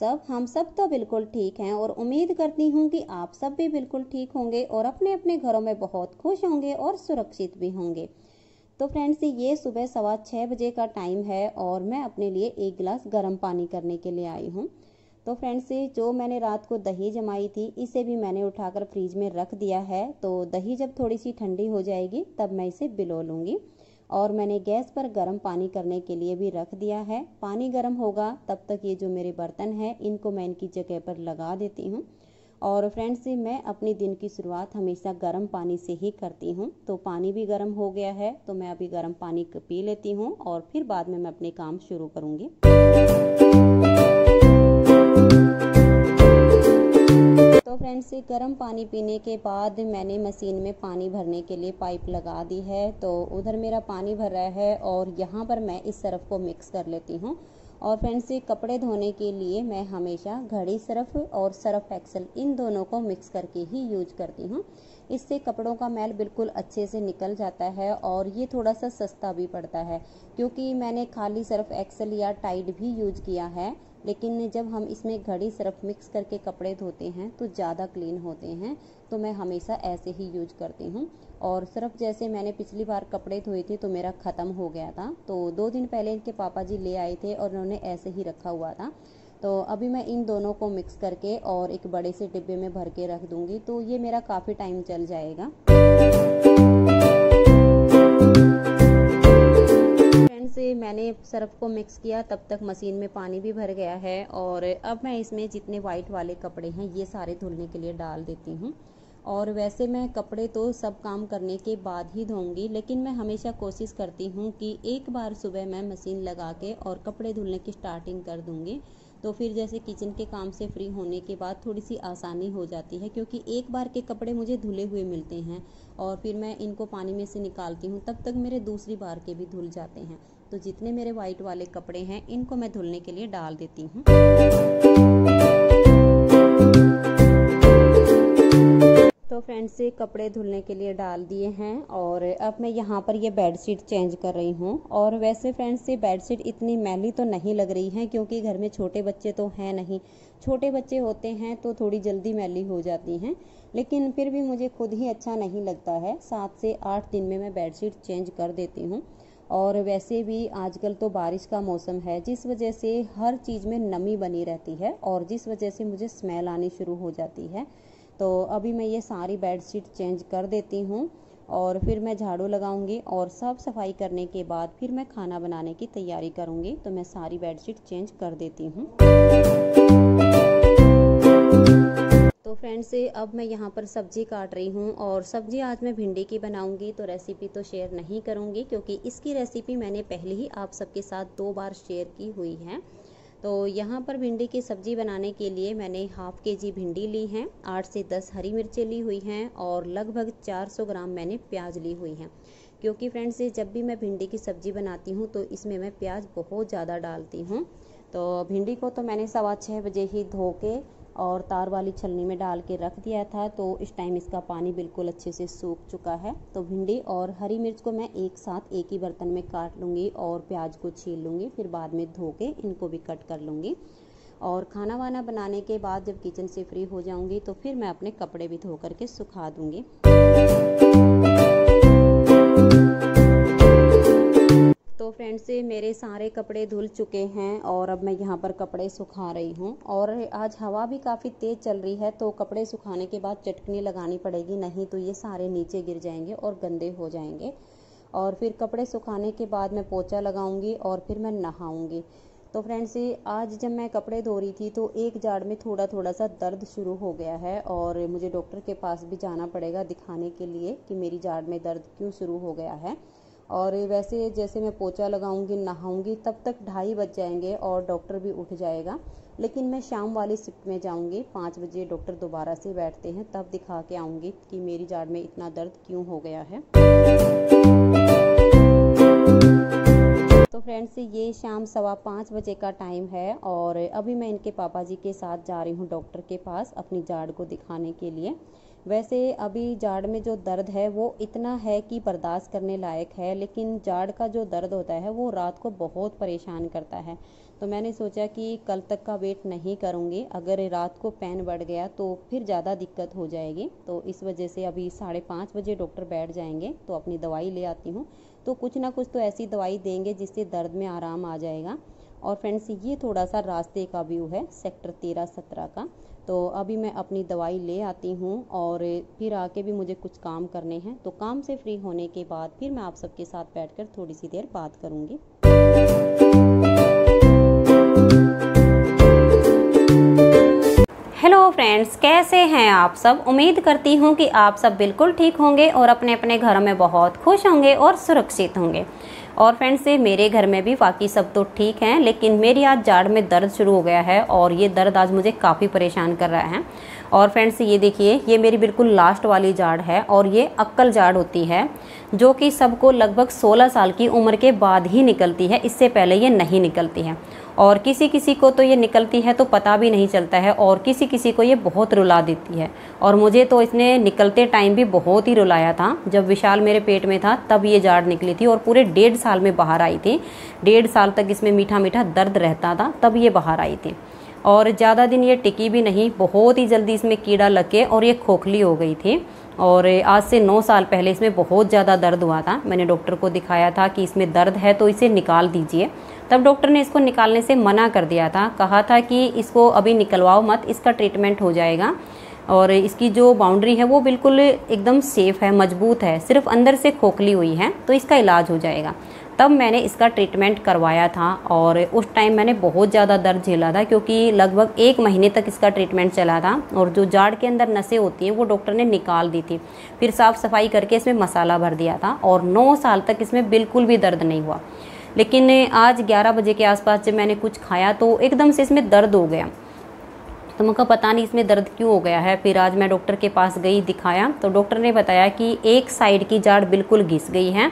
सब। हम सब तो बिल्कुल ठीक हैं और उम्मीद करती हूँ कि आप सब भी बिल्कुल ठीक होंगे और अपने अपने घरों में बहुत खुश होंगे और सुरक्षित भी होंगे। तो फ्रेंड्स, ये सुबह 6:15 बजे का टाइम है और मैं अपने लिए एक गिलास गर्म पानी करने के लिए आई हूँ। तो फ्रेंड्स, जो मैंने रात को दही जमाई थी इसे भी मैंने उठाकर फ्रिज में रख दिया है। तो दही जब थोड़ी सी ठंडी हो जाएगी तब मैं इसे बिलो लूँगी। और मैंने गैस पर गर्म पानी करने के लिए भी रख दिया है। पानी गर्म होगा तब तक ये जो मेरे बर्तन हैं इनको मैं इनकी जगह पर लगा देती हूँ। और फ्रेंड्स, मैं अपनी दिन की शुरुआत हमेशा गर्म पानी से ही करती हूँ। तो पानी भी गर्म हो गया है तो मैं अभी गर्म पानी पी लेती हूँ और फिर बाद में मैं अपने काम शुरू करूँगी। तो फ्रेंड्स, गर्म पानी पीने के बाद मैंने मशीन में पानी भरने के लिए पाइप लगा दी है। तो उधर मेरा पानी भर रहा है और यहाँ पर मैं इस सर्फ को मिक्स कर लेती हूँ। और फ्रेंड्स, कपड़े धोने के लिए मैं हमेशा घड़ी सर्फ और सर्फ एक्सेल इन दोनों को मिक्स करके ही यूज करती हूँ। इससे कपड़ों का मैल बिल्कुल अच्छे से निकल जाता है और ये थोड़ा सा सस्ता भी पड़ता है, क्योंकि मैंने खाली सर्फ एक्सेल या टाइड भी यूज किया है, लेकिन जब हम इसमें घड़ी सर्फ मिक्स करके कपड़े धोते हैं तो ज़्यादा क्लीन होते हैं। तो मैं हमेशा ऐसे ही यूज करती हूँ। और सर्फ जैसे मैंने पिछली बार कपड़े धोए थे तो मेरा ख़त्म हो गया था, तो 2 दिन पहले इनके पापा जी ले आए थे और उन्होंने ऐसे ही रखा हुआ था। तो अभी मैं इन दोनों को मिक्स करके और एक बड़े से डिब्बे में भर के रख दूँगी, तो ये मेरा काफ़ी टाइम चल जाएगा। से मैंने सर्फ को मिक्स किया तब तक मशीन में पानी भी भर गया है और अब मैं इसमें जितने वाइट वाले कपड़े हैं ये सारे धुलने के लिए डाल देती हूँ। और वैसे मैं कपड़े तो सब काम करने के बाद ही धोऊंगी, लेकिन मैं हमेशा कोशिश करती हूँ कि एक बार सुबह मैं मशीन लगा के और कपड़े धुलने की स्टार्टिंग कर दूँगी। तो फिर जैसे किचन के काम से फ्री होने के बाद थोड़ी सी आसानी हो जाती है, क्योंकि एक बार के कपड़े मुझे धुले हुए मिलते हैं और फिर मैं इनको पानी में से निकालती हूँ तब तक मेरे दूसरी बार के भी धुल जाते हैं। तो जितने मेरे वाइट वाले कपड़े हैं इनको मैं धुलने के लिए डाल देती हूँ। तो फ्रेंड्स, से कपड़े धुलने के लिए डाल दिए हैं और अब मैं यहाँ पर ये बेडशीट चेंज कर रही हूँ। और वैसे फ्रेंड्स, से बेडशीट इतनी मैली तो नहीं लग रही है, क्योंकि घर में छोटे बच्चे तो हैं नहीं। छोटे बच्चे होते हैं तो थोड़ी जल्दी मैली हो जाती हैं, लेकिन फिर भी मुझे खुद ही अच्छा नहीं लगता है। 7 से 8 दिन में मैं बेडशीट चेंज कर देती हूँ। और वैसे भी आजकल तो बारिश का मौसम है, जिस वजह से हर चीज़ में नमी बनी रहती है और जिस वजह से मुझे स्मेल आनी शुरू हो जाती है। तो अभी मैं ये सारी बेडशीट चेंज कर देती हूँ और फिर मैं झाड़ू लगाऊंगी और साफ सफाई करने के बाद फिर मैं खाना बनाने की तैयारी करूँगी। तो मैं सारी बेडशीट चेंज कर देती हूँ। तो फ्रेंड्स, अब मैं यहाँ पर सब्जी काट रही हूँ और सब्जी आज मैं भिंडी की बनाऊंगी। तो रेसिपी तो शेयर नहीं करूँगी, क्योंकि इसकी रेसिपी मैंने पहले ही आप सबके साथ 2 बार शेयर की हुई है। तो यहाँ पर भिंडी की सब्ज़ी बनाने के लिए मैंने हाफ केजी भिंडी ली हैं, 8 से 10 हरी मिर्चें ली हुई हैं और लगभग 400 ग्राम मैंने प्याज ली हुई हैं। क्योंकि फ्रेंड्स, जब भी मैं भिंडी की सब्ज़ी बनाती हूँ तो इसमें मैं प्याज बहुत ज़्यादा डालती हूँ। तो भिंडी को तो मैंने 6:15 बजे ही धो के और तार वाली छलनी में डाल के रख दिया था, तो इस टाइम इसका पानी बिल्कुल अच्छे से सूख चुका है। तो भिंडी और हरी मिर्च को मैं एक साथ एक ही बर्तन में काट लूँगी और प्याज को छील लूँगी, फिर बाद में धो के इनको भी कट कर लूँगी। और खाना वाना बनाने के बाद जब किचन से फ्री हो जाऊँगी तो फिर मैं अपने कपड़े भी धो करके सुखा दूँगी। तो फ्रेंड्स, मेरे सारे कपड़े धुल चुके हैं और अब मैं यहाँ पर कपड़े सुखा रही हूँ। और आज हवा भी काफ़ी तेज़ चल रही है, तो कपड़े सुखाने के बाद चटकनी लगानी पड़ेगी, नहीं तो ये सारे नीचे गिर जाएंगे और गंदे हो जाएंगे। और फिर कपड़े सुखाने के बाद मैं पोछा लगाऊंगी और फिर मैं नहाऊंगी। तो फ्रेंड्स, आज जब मैं कपड़े धो रही थी तो एक जाड़ में थोड़ा थोड़ा सा दर्द शुरू हो गया है और मुझे डॉक्टर के पास भी जाना पड़ेगा दिखाने के लिए कि मेरी जाड़ में दर्द क्यों शुरू हो गया है। और वैसे जैसे मैं पोछा लगाऊंगी नहाऊंगी तब तक 2:30 बज जाएंगे और डॉक्टर भी उठ जाएगा। लेकिन मैं शाम वाली शिफ्ट में जाऊंगी, 5 बजे डॉक्टर दोबारा से बैठते हैं, तब दिखा के आऊंगी कि मेरी जाड़ में इतना दर्द क्यों हो गया है। तो फ्रेंड्स ये शाम 5:15 बजे का टाइम है और अभी मैं इनके पापा जी के साथ जा रही हूँ डॉक्टर के पास अपनी जाड़ को दिखाने के लिए। वैसे अभी जाड़ में जो दर्द है वो इतना है कि बर्दाश्त करने लायक है, लेकिन जाड़ का जो दर्द होता है वो रात को बहुत परेशान करता है। तो मैंने सोचा कि कल तक का वेट नहीं करूँगी, अगर रात को पेन बढ़ गया तो फिर ज़्यादा दिक्कत हो जाएगी। तो इस वजह से अभी 5:30 बजे डॉक्टर बैठ जाएंगे तो अपनी दवाई ले आती हूँ। तो कुछ ना कुछ तो ऐसी दवाई देंगे जिससे दर्द में आराम आ जाएगा। और फ्रेंड्स ये थोड़ा सा रास्ते का व्यू है सेक्टर 13-17 का। तो अभी मैं अपनी दवाई ले आती हूँ और फिर आके भी मुझे कुछ काम करने हैं। तो काम से फ्री होने के बाद फिर मैं आप सबके साथ बैठकर थोड़ी सी देर बात करूँगी। हेलो फ्रेंड्स, कैसे हैं आप सब। उम्मीद करती हूँ कि आप सब बिल्कुल ठीक होंगे और अपने अपने घरों में बहुत खुश होंगे और सुरक्षित होंगे। और फ्रेंड्स मेरे घर में भी बाकी सब तो ठीक हैं, लेकिन मेरी आज जाड़ में दर्द शुरू हो गया है और ये दर्द आज मुझे काफ़ी परेशान कर रहा है। और फ्रेंड्स ये देखिए, ये मेरी बिल्कुल लास्ट वाली जाड़ है और ये अक्कल जाड़ होती है जो कि सबको लगभग 16 साल की उम्र के बाद ही निकलती है, इससे पहले ये नहीं निकलती है। और किसी किसी को तो ये निकलती है तो पता भी नहीं चलता है और किसी किसी को ये बहुत रुला देती है। और मुझे तो इसने निकलते टाइम भी बहुत ही रुलाया था। जब विशाल मेरे पेट में था तब ये जाड़ निकली थी और पूरे 1.5 साल में बाहर आई थी। 1.5 साल तक इसमें मीठा मीठा दर्द रहता था, तब ये बाहर आई थी। और ज़्यादा दिन ये टिकी भी नहीं, बहुत ही जल्दी इसमें कीड़ा लग के और ये खोखली हो गई थी। और आज से 9 साल पहले इसमें बहुत ज़्यादा दर्द हुआ था। मैंने डॉक्टर को दिखाया था कि इसमें दर्द है तो इसे निकाल दीजिए। तब डॉक्टर ने इसको निकालने से मना कर दिया था, कहा था कि इसको अभी निकलवाओ मत, इसका ट्रीटमेंट हो जाएगा। और इसकी जो बाउंड्री है वो बिल्कुल एकदम सेफ है, मजबूत है, सिर्फ अंदर से खोखली हुई है तो इसका इलाज हो जाएगा। तब मैंने इसका ट्रीटमेंट करवाया था और उस टाइम मैंने बहुत ज़्यादा दर्द झेला था, क्योंकि लगभग 1 महीने तक इसका ट्रीटमेंट चला था। और जो जाड़ के अंदर नसें होती हैं वो डॉक्टर ने निकाल दी थी, फिर साफ़ सफाई करके इसमें मसाला भर दिया था और 9 साल तक इसमें बिल्कुल भी दर्द नहीं हुआ। लेकिन आज 11 बजे के आसपास जब मैंने कुछ खाया तो एकदम से इसमें दर्द हो गया। तो मुझे पता नहीं इसमें दर्द क्यों हो गया है। फिर आज मैं डॉक्टर के पास गई, दिखाया, तो डॉक्टर ने बताया कि एक साइड की जाड़ बिल्कुल घिस गई है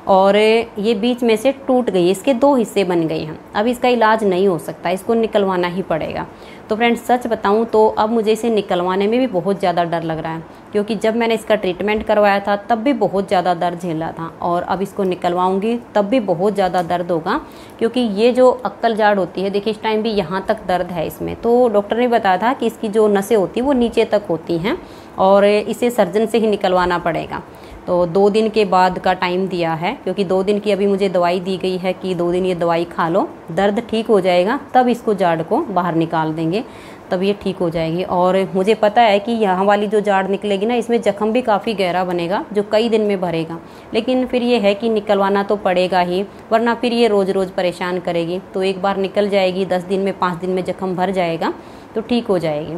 और ये बीच में से टूट गई, इसके 2 हिस्से बन गए हैं। अब इसका इलाज नहीं हो सकता, इसको निकलवाना ही पड़ेगा। तो फ्रेंड्स सच बताऊं तो अब मुझे इसे निकलवाने में भी बहुत ज़्यादा डर लग रहा है, क्योंकि जब मैंने इसका ट्रीटमेंट करवाया था तब भी बहुत ज़्यादा दर्द झेला था और अब इसको निकलवाऊंगी तब भी बहुत ज़्यादा दर्द होगा। क्योंकि ये जो अक्कल जाड़ होती है, देखिए इस टाइम भी यहाँ तक दर्द है इसमें। तो डॉक्टर ने बताया था कि इसकी जो नसें होती हैं वो नीचे तक होती हैं और इसे सर्जन से ही निकलवाना पड़ेगा। तो 2 दिन के बाद का टाइम दिया है, क्योंकि 2 दिन की अभी मुझे दवाई दी गई है कि 2 दिन ये दवाई खा लो, दर्द ठीक हो जाएगा तब इसको जाड़ को बाहर निकाल देंगे, तब ये ठीक हो जाएगी। और मुझे पता है कि यहाँ वाली जो जाड़ निकलेगी ना, इसमें जख्म भी काफ़ी गहरा बनेगा जो कई दिन में भरेगा। लेकिन फिर ये है कि निकलवाना तो पड़ेगा ही, वरना फिर ये रोज़ रोज़ परेशान करेगी। तो एक बार निकल जाएगी, 10 दिन में 5 दिन में जख्म भर जाएगा तो ठीक हो जाएगी।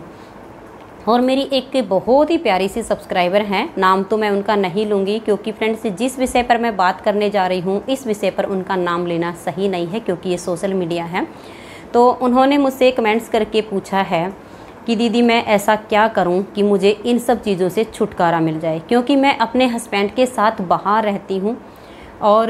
और मेरी एक बहुत ही प्यारी सी सब्सक्राइबर हैं, नाम तो मैं उनका नहीं लूँगी, क्योंकि फ्रेंड्स जिस विषय पर मैं बात करने जा रही हूँ इस विषय पर उनका नाम लेना सही नहीं है, क्योंकि ये सोशल मीडिया है। तो उन्होंने मुझसे कमेंट्स करके पूछा है कि दीदी मैं ऐसा क्या करूं कि मुझे इन सब चीज़ों से छुटकारा मिल जाए, क्योंकि मैं अपने हस्बैंड के साथ बाहर रहती हूं और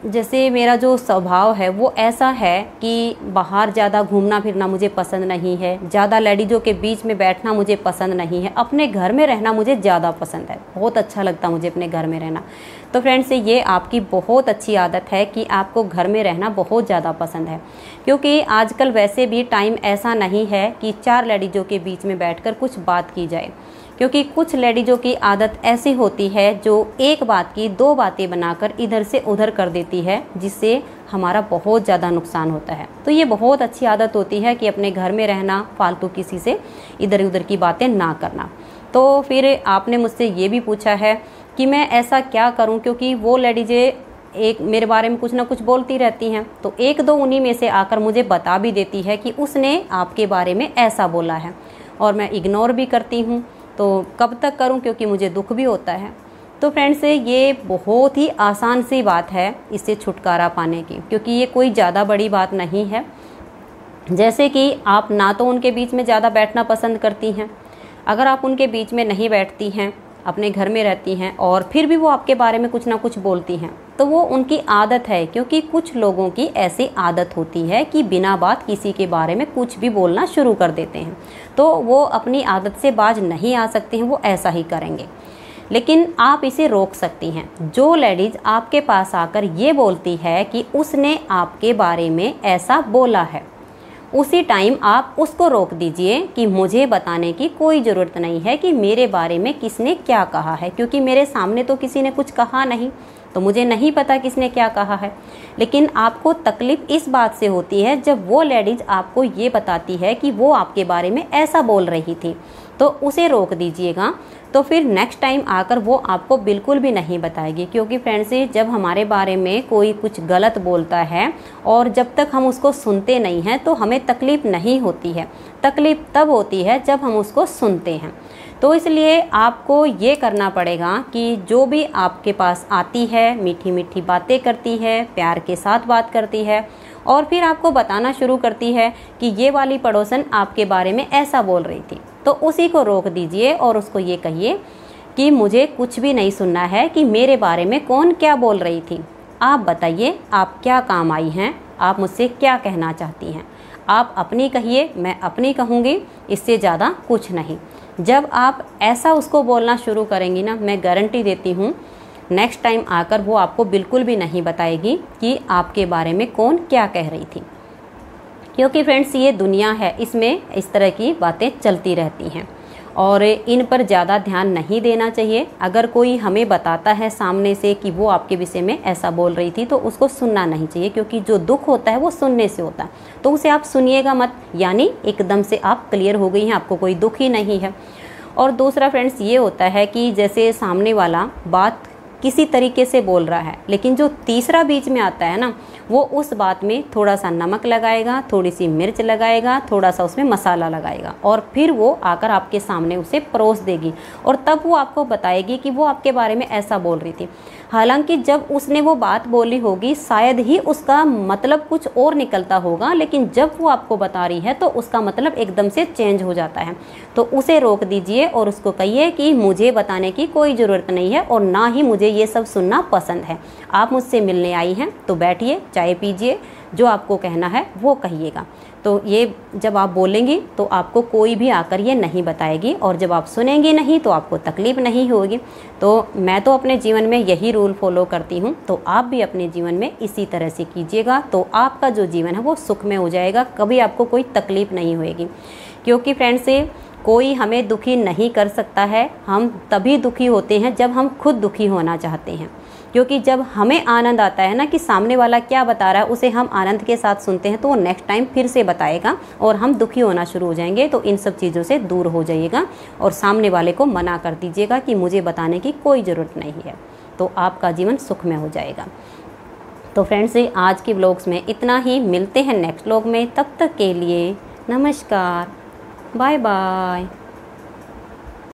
जैसे मेरा जो स्वभाव है वो ऐसा है कि बाहर ज़्यादा घूमना फिरना मुझे पसंद नहीं है, ज़्यादा लेडीज़ों के बीच में बैठना मुझे पसंद नहीं है, अपने घर में रहना मुझे ज़्यादा पसंद है, बहुत अच्छा लगता मुझे अपने घर में रहना। तो फ्रेंड्स ये आपकी बहुत अच्छी आदत है कि आपको घर में रहना बहुत ज़्यादा पसंद है, क्योंकि आजकल वैसे भी टाइम ऐसा नहीं है कि 4 लेडीज़ों के बीच में बैठकर कुछ बात की जाए, क्योंकि कुछ लेडीज़ों की आदत ऐसी होती है जो एक बात की 2 बातें बनाकर इधर से उधर कर देती है, जिससे हमारा बहुत ज़्यादा नुकसान होता है। तो ये बहुत अच्छी आदत होती है कि अपने घर में रहना, फालतू किसी से इधर उधर की बातें ना करना। तो फिर आपने मुझसे ये भी पूछा है कि मैं ऐसा क्या करूं, क्योंकि वो लेडीज़ें एक मेरे बारे में कुछ ना कुछ बोलती रहती हैं, तो 1-2 उन्हीं में से आकर मुझे बता भी देती है कि उसने आपके बारे में ऐसा बोला है, और मैं इग्नोर भी करती हूँ। तो कब तक करूं, क्योंकि मुझे दुख भी होता है। तो फ्रेंड्स ये बहुत ही आसान सी बात है इससे छुटकारा पाने की, क्योंकि ये कोई ज़्यादा बड़ी बात नहीं है। जैसे कि आप ना तो उनके बीच में ज़्यादा बैठना पसंद करती हैं, अगर आप उनके बीच में नहीं बैठती हैं अपने घर में रहती हैं और फिर भी वो आपके बारे में कुछ ना कुछ बोलती हैं, तो वो उनकी आदत है। क्योंकि कुछ लोगों की ऐसी आदत होती है कि बिना बात किसी के बारे में कुछ भी बोलना शुरू कर देते हैं, तो वो अपनी आदत से बाज नहीं आ सकते हैं, वो ऐसा ही करेंगे। लेकिन आप इसे रोक सकती हैं। जो लेडीज़ आपके पास आकर ये बोलती है कि उसने आपके बारे में ऐसा बोला है, उसी टाइम आप उसको रोक दीजिए कि मुझे बताने की कोई ज़रूरत नहीं है कि मेरे बारे में किसने क्या कहा है, क्योंकि मेरे सामने तो किसी ने कुछ कहा नहीं, तो मुझे नहीं पता किसने क्या कहा है। लेकिन आपको तकलीफ़ इस बात से होती है जब वो लेडीज़ आपको ये बताती है कि वो आपके बारे में ऐसा बोल रही थी, तो उसे रोक दीजिएगा। तो फिर नेक्स्ट टाइम आकर वो आपको बिल्कुल भी नहीं बताएगी। क्योंकि फ्रेंड्स, जब हमारे बारे में कोई कुछ गलत बोलता है और जब तक हम उसको सुनते नहीं हैं तो हमें तकलीफ़ नहीं होती है। तकलीफ़ तब होती है जब हम उसको सुनते हैं। तो इसलिए आपको ये करना पड़ेगा कि जो भी आपके पास आती है, मीठी मीठी बातें करती है, प्यार के साथ बात करती है और फिर आपको बताना शुरू करती है कि ये वाली पड़ोसन आपके बारे में ऐसा बोल रही थी, तो उसी को रोक दीजिए और उसको ये कहिए कि मुझे कुछ भी नहीं सुनना है कि मेरे बारे में कौन क्या बोल रही थी। आप बताइए, आप क्या काम आई हैं, आप मुझसे क्या कहना चाहती हैं। आप अपनी कहिए, मैं अपनी कहूँगी, इससे ज़्यादा कुछ नहीं। जब आप ऐसा उसको बोलना शुरू करेंगी ना, मैं गारंटी देती हूँ नेक्स्ट टाइम आकर वो आपको बिल्कुल भी नहीं बताएगी कि आपके बारे में कौन क्या कह रही थी। क्योंकि फ्रेंड्स, ये दुनिया है, इसमें इस तरह की बातें चलती रहती हैं और इन पर ज़्यादा ध्यान नहीं देना चाहिए। अगर कोई हमें बताता है सामने से कि वो आपके विषय में ऐसा बोल रही थी, तो उसको सुनना नहीं चाहिए। क्योंकि जो दुख होता है वो सुनने से होता है, तो उसे आप सुनिएगा मत। यानी एकदम से आप क्लियर हो गई हैं, आपको कोई दुख ही नहीं है। और दूसरा फ्रेंड्स, ये होता है कि जैसे सामने वाला बात किसी तरीके से बोल रहा है, लेकिन जो तीसरा बीच में आता है ना, वो उस बात में थोड़ा सा नमक लगाएगा, थोड़ी सी मिर्च लगाएगा, थोड़ा सा उसमें मसाला लगाएगा और फिर वो आकर आपके सामने उसे परोस देगी और तब वो आपको बताएगी कि वो आपके बारे में ऐसा बोल रही थी। हालांकि जब उसने वो बात बोली होगी शायद ही उसका मतलब कुछ और निकलता होगा, लेकिन जब वो आपको बता रही है तो उसका मतलब एकदम से चेंज हो जाता है। तो उसे रोक दीजिए और उसको कहिए कि मुझे बताने की कोई ज़रूरत नहीं है और ना ही मुझे ये सब सुनना पसंद है। आप मुझसे मिलने आई हैं तो बैठिए, चाय पीजिए, जो आपको कहना है वो कहिएगा। तो ये जब आप बोलेंगी तो आपको कोई भी आकर ये नहीं बताएगी और जब आप सुनेंगी नहीं तो आपको तकलीफ़ नहीं होगी। तो मैं तो अपने जीवन में यही रूल फॉलो करती हूँ, तो आप भी अपने जीवन में इसी तरह से कीजिएगा, तो आपका जो जीवन है वो सुख में हो जाएगा, कभी आपको कोई तकलीफ़ नहीं होएगी। क्योंकि फ्रेंड्स, कोई हमें दुखी नहीं कर सकता है, हम तभी दुखी होते हैं जब हम खुद दुखी होना चाहते हैं। क्योंकि जब हमें आनंद आता है ना कि सामने वाला क्या बता रहा है, उसे हम आनंद के साथ सुनते हैं, तो वो नेक्स्ट टाइम फिर से बताएगा और हम दुखी होना शुरू हो जाएंगे। तो इन सब चीज़ों से दूर हो जाइएगा और सामने वाले को मना कर दीजिएगा कि मुझे बताने की कोई ज़रूरत नहीं है, तो आपका जीवन सुख में हो जाएगा। तो फ्रेंड्स, आज की व्लॉग्स में इतना ही, मिलते हैं नेक्स्ट व्लॉग में। तब तक के लिए नमस्कार, बाय बाय।